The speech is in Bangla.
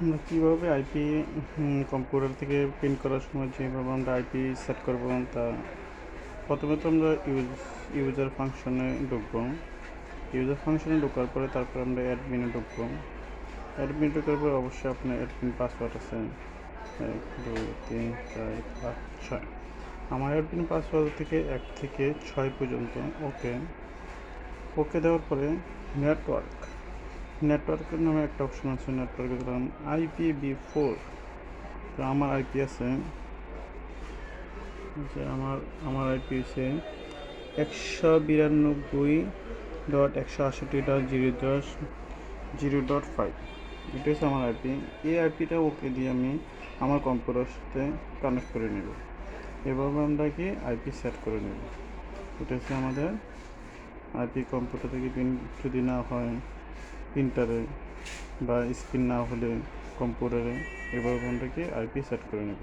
আমরা কীভাবে আইপি কম্পিউটার থেকে প্রিন্ট করার সময় যেভাবে আমরা আইপি সেট করবো তা প্রথমে তো আমরা ইউজার ফাংশনে ঢুকবো। ইউজার ফাংশনে ঢোকার পরে তারপর আমরা অ্যাডমিনে ঢুকবো। অ্যাডমিন ঢোকার পরে অবশ্যই আপনার অ্যাডমিন পাসওয়ার্ড আছে 1 2 3 4 5 6। আমার অ্যাডমিন পাসওয়ার্ড থেকে 1 থেকে 6 পর্যন্ত ওকে ওকে দেওয়ার পরে নেটওয়ার্ক নেটওয়ার্কের নামে একটা অপশন আছে। নেটওয়ার্কে দিলাম IPv4। তো আমার আইপি আছে যে আমার আইপি হচ্ছে 192.168.0.0.5। এটা হচ্ছে আমার আইপি। এই আইপিটা ওকে দিয়ে আমি আমার কম্পিউটারের সাথে কানেক্ট করে নেব। এভাবে আমরা কি আইপি সেট করে নেব। এটা হচ্ছে আমাদের আইপি। কম্পিউটার থেকে প্রিন্ট যদি না হয় প্রিন্টারে বা স্ক্রিন না হলে কম্পিউটারে, এভাবে আমরা কি আইপি সেট করে নেব।